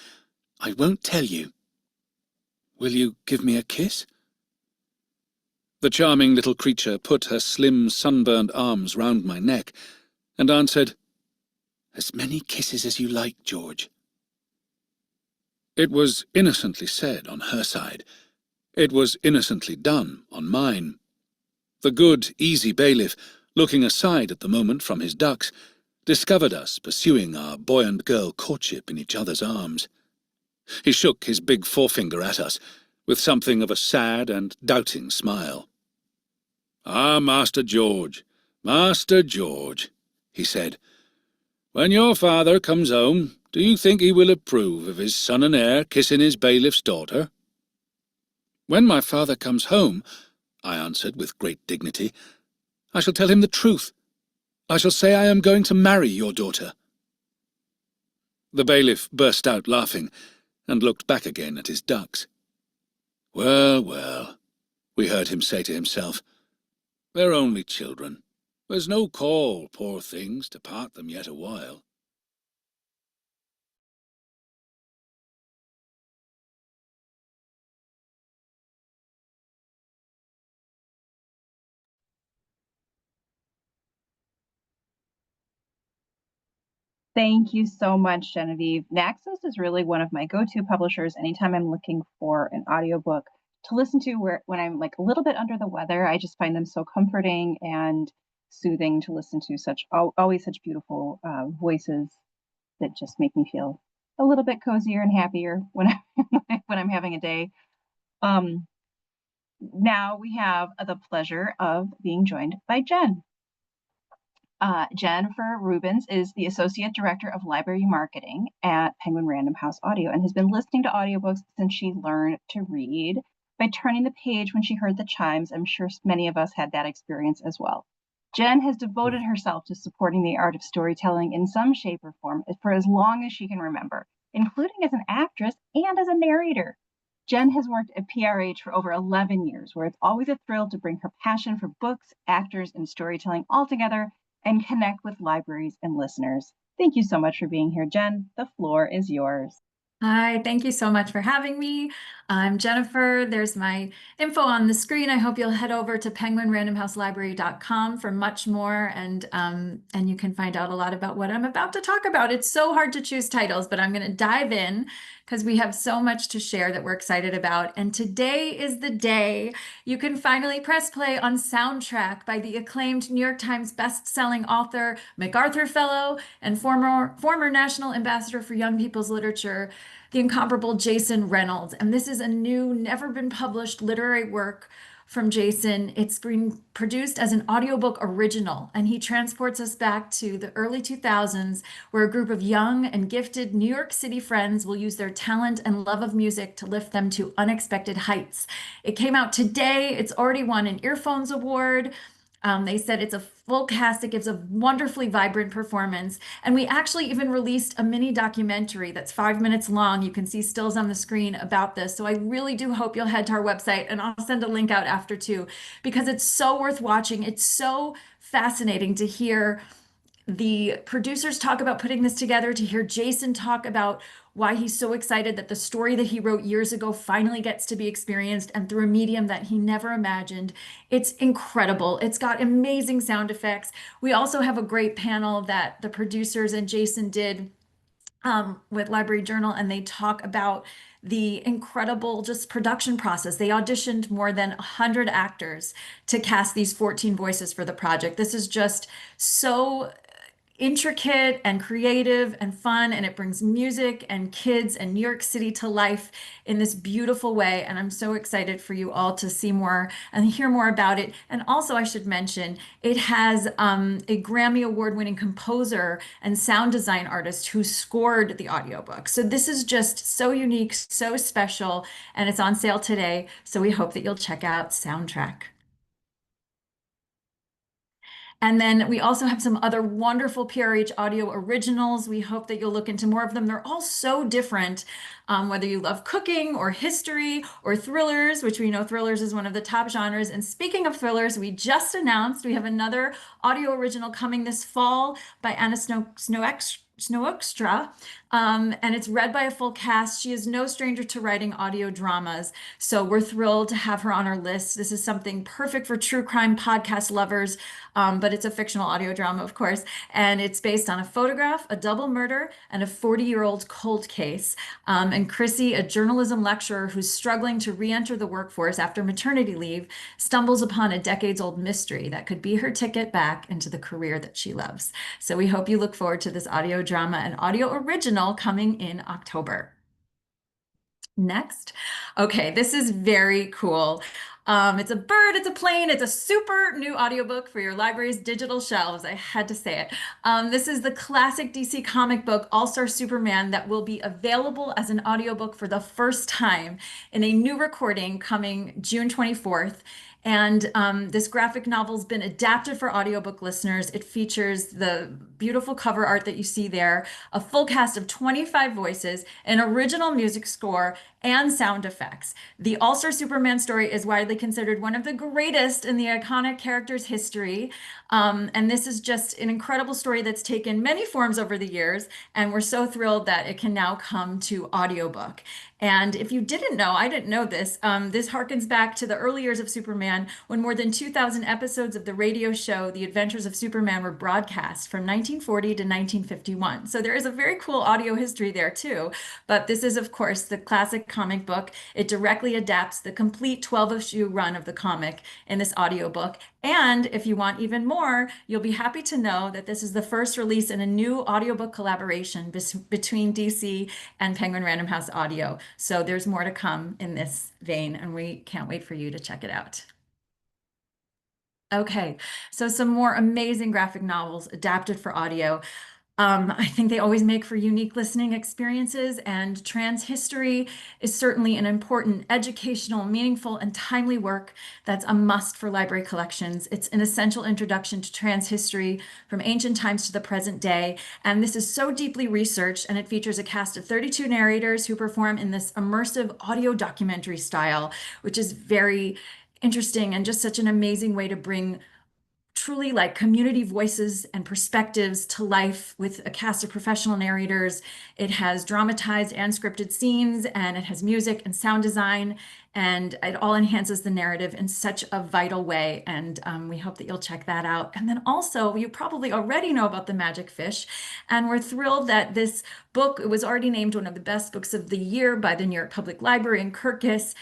I won't tell you." "Will you give me a kiss?" The charming little creature put her slim, sunburned arms round my neck, and answered, "As many kisses as you like, George." It was innocently said on her side. It was innocently done on mine. The good, easy bailiff, looking aside at the moment from his ducks, discovered us pursuing our boy and girl courtship in each other's arms. He shook his big forefinger at us, with something of a sad and doubting smile. "Ah, Master George, he said, "when your father comes home, do you think he will approve of his son and heir kissing his bailiff's daughter?" "When my father comes home," I answered with great dignity, "I shall tell him the truth. I shall say I am going to marry your daughter." The bailiff burst out laughing, and looked back again at his ducks. "Well, well," we heard him say to himself, "they're only children. There's no call, poor things, to part them yet awhile." Thank you so much, Genevieve. Naxos is really one of my go-to publishers anytime I'm looking for an audiobook to listen to when I'm like a little bit under the weather. I just find them so comforting and soothing to listen to, always such beautiful voices that just make me feel a little bit cozier and happier when when I'm having a day. Now we have the pleasure of being joined by Jen. Jennifer Rubens is the Associate Director of Library Marketing at Penguin Random House Audio and has been listening to audiobooks since she learned to read by turning the page when she heard the chimes. I'm sure many of us had that experience as well. Jen has devoted herself to supporting the art of storytelling in some shape or form for as long as she can remember, including as an actress and as a narrator. Jen has worked at PRH for over 11 years, where it's always a thrill to bring her passion for books, actors, and storytelling all together and connect with libraries and listeners. Thank you so much for being here, Jen. The floor is yours. Hi, thank you so much for having me. I'm Jennifer. There's my info on the screen. I hope you'll head over to penguinrandomhouselibrary.com for much more, and you can find out a lot about what I'm about to talk about. It's so hard to choose titles, but I'm going to dive in because we have so much to share that we're excited about. And today is the day you can finally press play on Soundtrack by the acclaimed New York Times best-selling author, MacArthur Fellow, and former National Ambassador for Young People's Literature, the incomparable Jason Reynolds. And this is a new, never been published literary work from Jason. It's being produced as an audiobook original, and he transports us back to the early 2000s, where a group of young and gifted New York City friends will use their talent and love of music to lift them to unexpected heights. It came out today. It's already won an Earphones Award. They said it's a full cast. It gives a wonderfully vibrant performance. And we actually even released a mini documentary that's 5 minutes long. You can see stills on the screen about this. So I really do hope you'll head to our website, and I'll send a link out after too, because it's so worth watching. It's so fascinating to hear the producers talk about putting this together, to hear Jason talk about why he's so excited that the story that he wrote years ago finally gets to be experienced and through a medium that he never imagined. It's incredible. It's got amazing sound effects. We also have a great panel that the producers and Jason did with Library Journal, and they talk about the incredible just production process. They auditioned more than 100 actors to cast these 14 voices for the project. This is just so intricate and creative and fun, and it brings music and kids and New York City to life in this beautiful way. And I'm so excited for you all to see more and hear more about it. And also, I should mention, it has a Grammy Award-winning composer and sound design artist who scored the audiobook. So this is just so unique, so special, and it's on sale today. So we hope that you'll check out Soundtrack. And then we also have some other wonderful PRH audio originals. We hope that you'll look into more of them. They're all so different, whether you love cooking or history or thrillers, which we know thrillers is one of the top genres. And speaking of thrillers, we just announced we have another audio original coming this fall by Anna Snowokstra, and it's read by a full cast. She is no stranger to writing audio dramas, so we're thrilled to have her on our list. This is something perfect for true crime podcast lovers, but it's a fictional audio drama, of course, and it's based on a photograph, a double murder, and a 40-year-old cold case. And Chrissy, a journalism lecturer who's struggling to re-enter the workforce after maternity leave, stumbles upon a decades-old mystery that could be her ticket back into the career that she loves. So we hope you look forward to this audio drama and audio original coming in October. Next. Okay, this is very cool. It's a bird, it's a plane, it's a super new audiobook for your library's digital shelves. I had to say it. This is the classic DC comic book, All-Star Superman, that will be available as an audiobook for the first time in a new recording coming June 24th. And this graphic novel's been adapted for audiobook listeners. It features the beautiful cover art that you see there, a full cast of 25 voices, an original music score, and sound effects. The All-Star Superman story is widely considered one of the greatest in the iconic character's history. And this is just an incredible story that's taken many forms over the years, and we're so thrilled that it can now come to audiobook. And if you didn't know, I didn't know this, this harkens back to the early years of Superman, when more than 2,000 episodes of the radio show The Adventures of Superman were broadcast from 1940 to 1951. So there is a very cool audio history there too. But this is, of course, the classic comic book. It directly adapts the complete 12-issue run of the comic in this audiobook. And if you want even more, you'll be happy to know that this is the first release in a new audiobook collaboration between DC and Penguin Random House Audio. So there's more to come in this vein, and we can't wait for you to check it out. Okay, so some more amazing graphic novels adapted for audio. I think they always make for unique listening experiences, and Trans History is certainly an important, educational, meaningful, and timely work that's a must for library collections. It's an essential introduction to trans history from ancient times to the present day, and this is so deeply researched, and it features a cast of 32 narrators who perform in this immersive audio documentary style, which is very interesting and just such an amazing way to bring truly like community voices and perspectives to life with a cast of professional narrators. It has dramatized and scripted scenes, and it has music and sound design, and it all enhances the narrative in such a vital way. And we hope that you'll check that out. And then also, you probably already know about The Magic Fish, and we're thrilled that this book, it was already named one of the best books of the year by the New York Public Library in Kirkus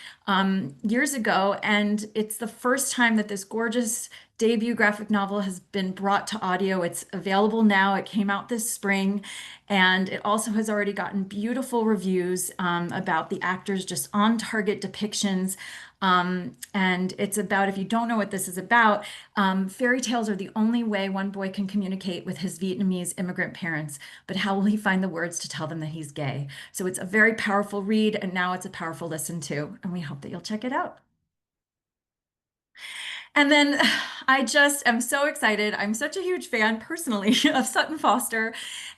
years ago. And it's the first time that this gorgeous debut graphic novel has been brought to audio. It's available now. It came out this spring, and it also has already gotten beautiful reviews about the actors' just on-target depictions. And it's about, if you don't know what this is about, fairy tales are the only way one boy can communicate with his Vietnamese immigrant parents, but how will he find the words to tell them that he's gay? So it's a very powerful read, and now it's a powerful listen to, and we hope that you'll check it out. And then I just am so excited. I'm such a huge fan personally of Sutton Foster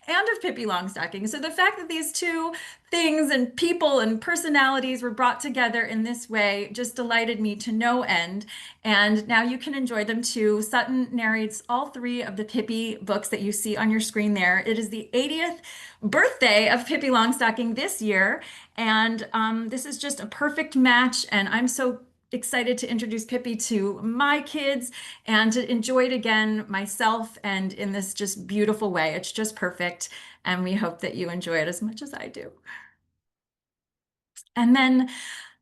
and of Pippi Longstocking. So the fact that these two things and people and personalities were brought together in this way just delighted me to no end. And now you can enjoy them too. Sutton narrates all three of the Pippi books that you see on your screen there. It is the 80th birthday of Pippi Longstocking this year. And this is just a perfect match. And I'm so excited to introduce Pippi to my kids and to enjoy it again myself, and in this just beautiful way. It's just perfect, and we hope that you enjoy it as much as I do. And then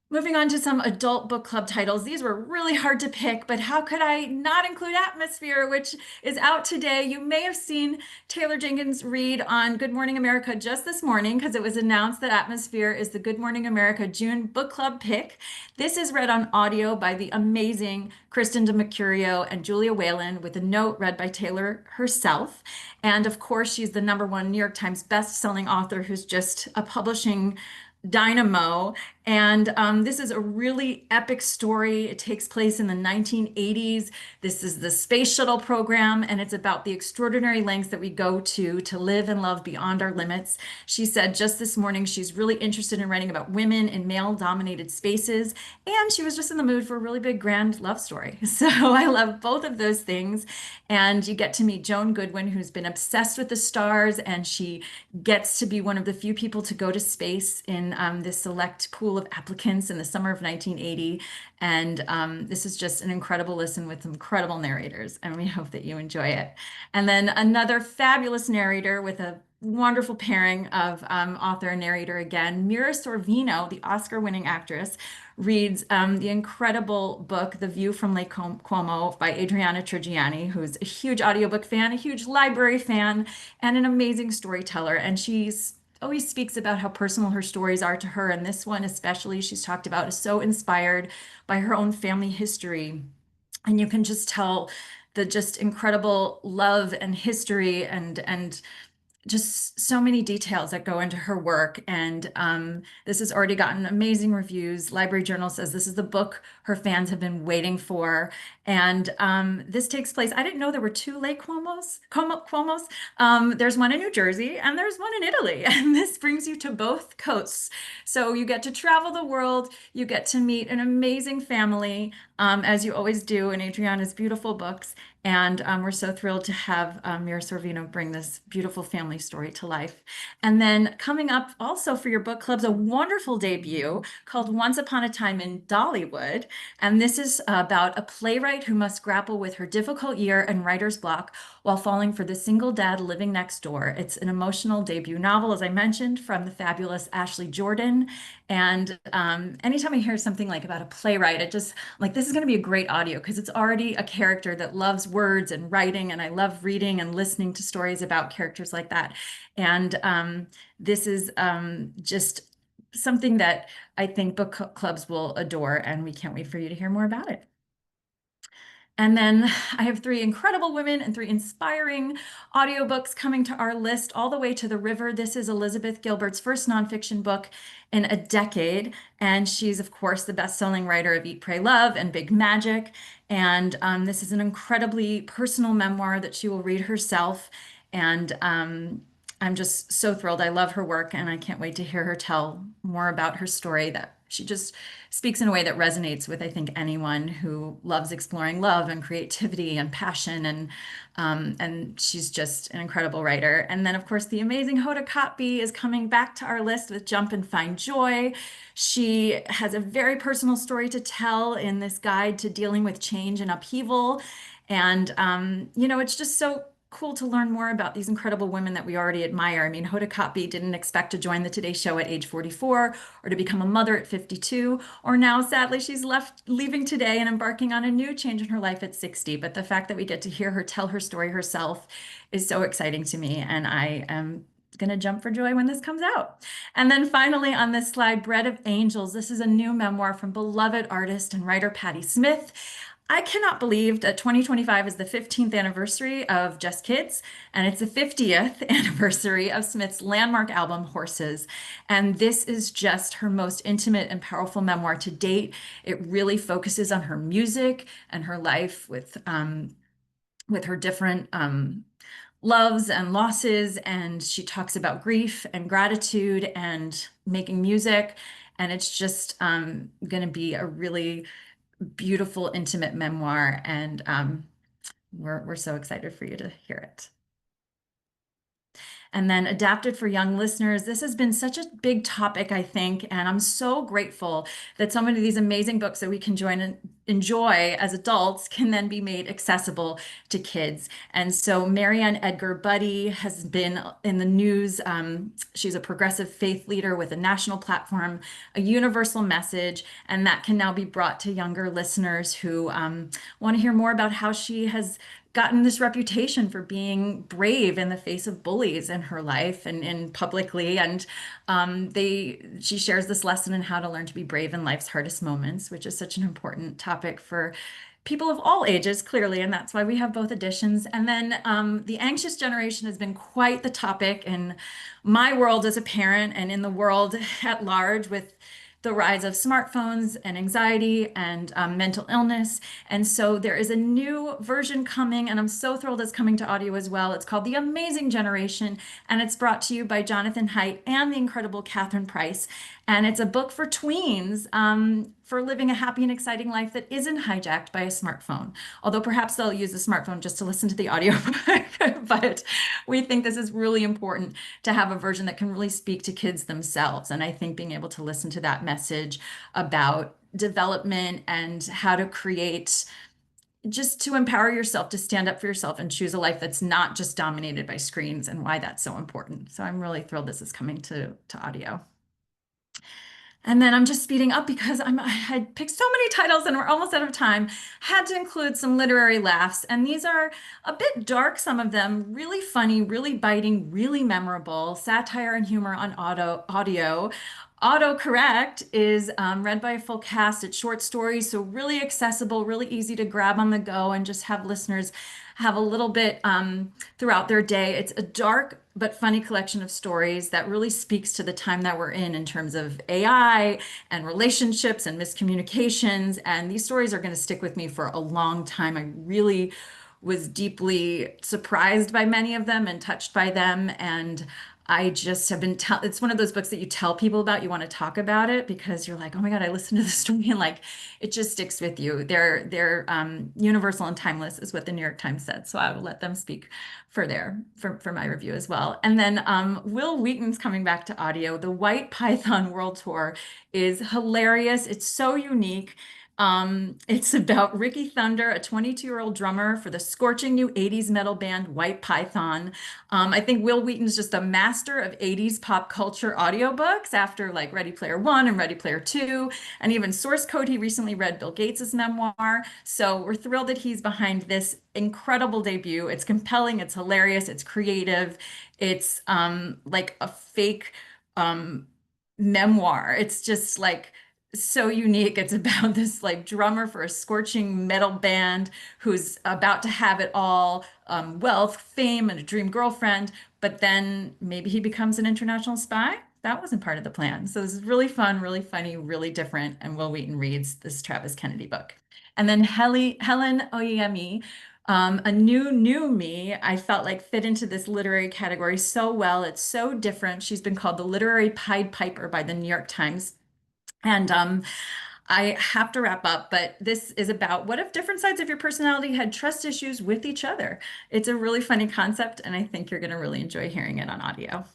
moving on to some adult book club titles. These were really hard to pick, but how could I not include Atmosphere, which is out today? You may have seen Taylor Jenkins read on Good Morning America just this morning, because it was announced that Atmosphere is the Good Morning America June book club pick. This is read on audio by the amazing Kristen DeMercurio and Julia Whalen, with a note read by Taylor herself. And of course, she's the #1 New York Times best-selling author who's just a publishing dynamo. And this is a really epic story. It takes place in the 1980s. This is the space shuttle program, and it's about the extraordinary lengths that we go to live and love beyond our limits. She said just this morning she's really interested in writing about women in male-dominated spaces, and she was just in the mood for a really big, grand love story. So I love both of those things. And you get to meet Joan Goodwin, who's been obsessed with the stars, and she gets to be one of the few people to go to space in this select pool of applicants in the summer of 1980. And this is just an incredible listen with incredible narrators, and we hope that you enjoy it. And then another fabulous narrator with a wonderful pairing of author and narrator again, Mira Sorvino, the Oscar-winning actress, reads the incredible book, The View from Lake Como by Adriana Trigiani, who's a huge audiobook fan, a huge library fan, and an amazing storyteller. And she's always speaks about how personal her stories are to her. And this one especially, she's talked about, is so inspired by her own family history. And you can just tell the just incredible love and history and just so many details that go into her work. And this has already gotten amazing reviews. Library Journal says this is the book her fans have been waiting for. And this takes place, I didn't know there were two Lake Cuomos. There's one in New Jersey and there's one in Italy. And this brings you to both coasts. So you get to travel the world, you get to meet an amazing family, as you always do in Adriana's beautiful books. And we're so thrilled to have Mira Sorvino bring this beautiful family story to life. And then coming up also for your book clubs, a wonderful debut called Once Upon a Time in Dollywood. And this is about a playwright who must grapple with her difficult year and writer's block while falling for the single dad living next door. It's an emotional debut novel, as I mentioned, from the fabulous Ashley Jordan. And anytime I hear something like about a playwright, it just like, this is going to be a great audio, because it's already a character that loves words and writing, and I love reading and listening to stories about characters like that. And this is just something that I think book clubs will adore, and we can't wait for you to hear more about it. And then I have 3 incredible women and 3 inspiring audiobooks coming to our list, All the Way to the River. This is Elizabeth Gilbert's first nonfiction book in a decade. And she's, of course, the best-selling writer of Eat, Pray, Love and Big Magic. And this is an incredibly personal memoir that she will read herself. And I'm just so thrilled. I love her work, and I can't wait to hear her tell more about her story that she just speaks in a way that resonates with, I think, anyone who loves exploring love and creativity and passion. And she's just an incredible writer. And then, of course, the amazing Hoda Kotb is coming back to our list with Jump and Find Joy. She has a very personal story to tell in this guide to dealing with change and upheaval. And, it's just so cool to learn more about these incredible women that we already admire. I mean, Hoda Kotb didn't expect to join the Today Show at age 44 or to become a mother at 52, or now, sadly, she's leaving today and embarking on a new change in her life at 60. But the fact that we get to hear her tell her story herself is so exciting to me, and I am going to jump for joy when this comes out. And then finally on this slide, Bread of Angels. This is a new memoir from beloved artist and writer Patti Smith. I cannot believe that 2025 is the 15th anniversary of Just Kids, and it's the 50th anniversary of Smith's landmark album, Horses. And this is just her most intimate and powerful memoir to date. It really focuses on her music and her life with her different loves and losses. And she talks about grief and gratitude and making music. And it's just going to be a really beautiful, intimate memoir, and we're so excited for you to hear it. And then adapted for young listeners. This has been such a big topic, I think, and I'm so grateful that so many of these amazing books that we can join and enjoy as adults can then be made accessible to kids. And so Marianne Edgar Buddy has been in the news. She's a progressive faith leader with a national platform, a universal message, and that can now be brought to younger listeners who want to hear more about how she has gotten this reputation for being brave in the face of bullies in her life and publicly. And she shares this lesson in how to learn to be brave in life's hardest moments, which is such an important topic for people of all ages, clearly, and that's why we have both editions. And then the anxious generation has been quite the topic in my world as a parent and in the world at large, with the rise of smartphones and anxiety and mental illness. And so there is a new version coming, and I'm so thrilled it's coming to audio as well. It's called The Amazing Generation, and it's brought to you by Jonathan Haidt and the incredible Catherine Price. And it's a book for tweens for living a happy and exciting life that isn't hijacked by a smartphone. Although perhaps they'll use the smartphone just to listen to the audiobook. But we think this is really important to have a version that can really speak to kids themselves. And I think being able to listen to that message about development and how to create, just to empower yourself to stand up for yourself and choose a life that's not just dominated by screens, and why that's so important. So I'm really thrilled this is coming to audio. And then I'm just speeding up because I picked so many titles and we're almost out of time. Had to include some literary laughs, and these are a bit dark, some of them, really funny, really biting, really memorable, satire and humor on audio. Autocorrect is read by a full cast. It's short stories, so really accessible, really easy to grab on the go and just have listeners have a little bit throughout their day. It's a dark but funny collection of stories that really speaks to the time that we're in terms of AI and relationships and miscommunications. And these stories are going to stick with me for a long time. I really was deeply surprised by many of them and touched by them. And I just have been it's one of those books that you tell people about, you want to talk about it because you're like, oh my God, I listened to this story, and like, it just sticks with you. They're universal and timeless is what the New York Times said. So I will let them speak for my review as well. And then Will Wheaton's coming back to audio. The White Python World Tour is hilarious. It's so unique. It's about Ricky Thunder, a 22-year-old drummer for the scorching new 80s metal band White Python. I think Will Wheaton's just a master of 80s pop culture audiobooks after like Ready Player One and Ready Player Two, and even Source Code. He recently read Bill Gates's memoir. So we're thrilled that he's behind this incredible debut. It's compelling, it's hilarious, it's creative. It's like a fake memoir. It's just like so unique. It's about this like drummer for a scorching metal band who's about to have it all, wealth, fame, and a dream girlfriend, but then maybe he becomes an international spy. That wasn't part of the plan. So this is really fun, really funny, really different, and Will Wheaton reads this Travis Kennedy book. And then Helen Oyemi, a new me, I felt like fit into this literary category so well. It's so different. She's been called the literary Pied Piper by the New York Times. And I have to wrap up, but this is about what if different sides of your personality had trust issues with each other? It's a really funny concept, and I think you're going to really enjoy hearing it on audio.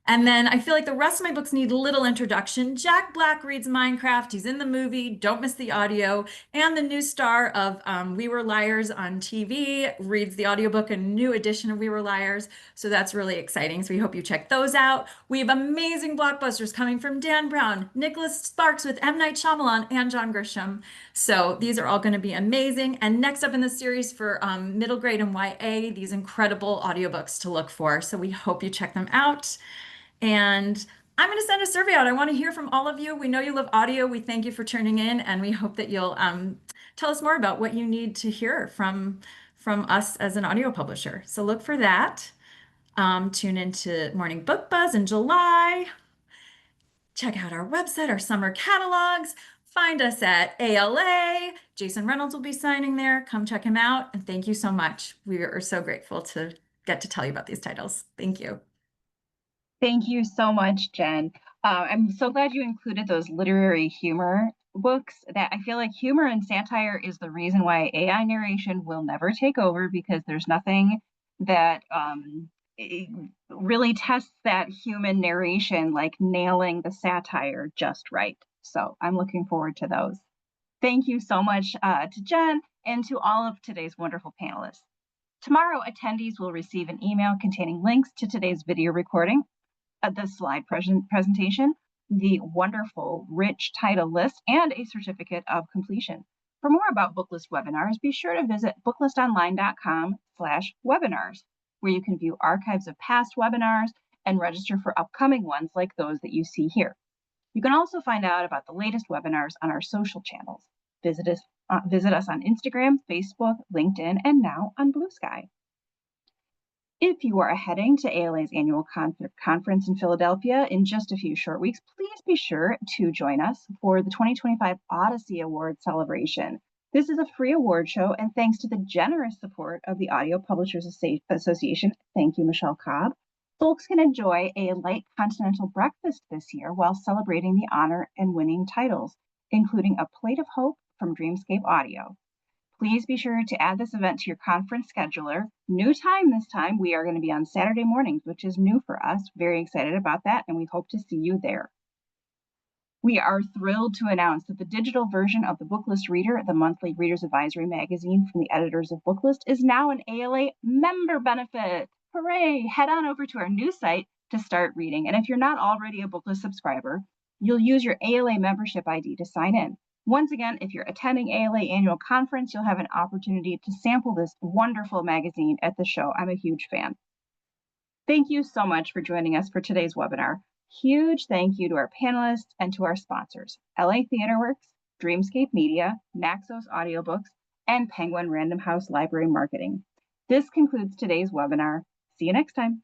And then I feel like the rest of my books need little introduction. Jack Black reads Minecraft. He's in the movie. Don't miss the audio. And the new star of We Were Liars on TV reads the audiobook, a new edition of We Were Liars. So that's really exciting. So we hope you check those out. We have amazing blockbusters coming from Dan Brown, Nicholas Sparks with M. Night Shyamalan, and John Grisham. So these are all going to be amazing. And next up in the series for middle grade and YA, these incredible audiobooks to look for. So we hope you check them out. And I'm going to send a survey out. I want to hear from all of you. We know you love audio. We thank you for tuning in, and we hope that you'll tell us more about what you need to hear from us as an audio publisher. So look for that. Tune into Morning Book Buzz in July. Check out our website, our summer catalogs. Find us at ALA. Jason Reynolds will be signing there. Come check him out. And thank you so much. We are so grateful to get to tell you about these titles. Thank you. Thank you so much, Jen. I'm so glad you included those literary humor books. That I feel like humor and satire is the reason why AI narration will never take over, because there's nothing that really tests that human narration like nailing the satire just right. So I'm looking forward to those. Thank you so much to Jen and to all of today's wonderful panelists. Tomorrow, attendees will receive an email containing links to today's video recording, the slide presentation, the wonderful rich title list, and a certificate of completion. For more about Booklist webinars, be sure to visit booklistonline.com/webinars, where you can view archives of past webinars and register for upcoming ones like those that you see here. You can also find out about the latest webinars on our social channels. Visit us on Instagram, Facebook, LinkedIn, and now on Blue Sky. If you are heading to ALA's annual conference in Philadelphia in just a few short weeks, please be sure to join us for the 2025 Odyssey Award celebration. This is a free award show, and thanks to the generous support of the Audio Publishers Association, thank you, Michele Cobb, folks can enjoy a light continental breakfast this year while celebrating the honor and winning titles, including a plate of hope from Dreamscape Audio. Please be sure to add this event to your conference scheduler. New time this time. We are going to be on Saturday mornings, which is new for us. Very excited about that, and we hope to see you there. We are thrilled to announce that the digital version of the Booklist Reader, the monthly Reader's Advisory magazine from the editors of Booklist, is now an ALA member benefit. Hooray! Head on over to our new site to start reading. And if you're not already a Booklist subscriber, you'll use your ALA membership ID to sign in. Once again, if you're attending ALA annual conference, you'll have an opportunity to sample this wonderful magazine at the show. I'm a huge fan. Thank you so much for joining us for today's webinar. Huge thank you to our panelists and to our sponsors, LA TheaterWorks, Dreamscape Media, Naxos Audiobooks, and Penguin Random House Library Marketing. This concludes today's webinar. See you next time.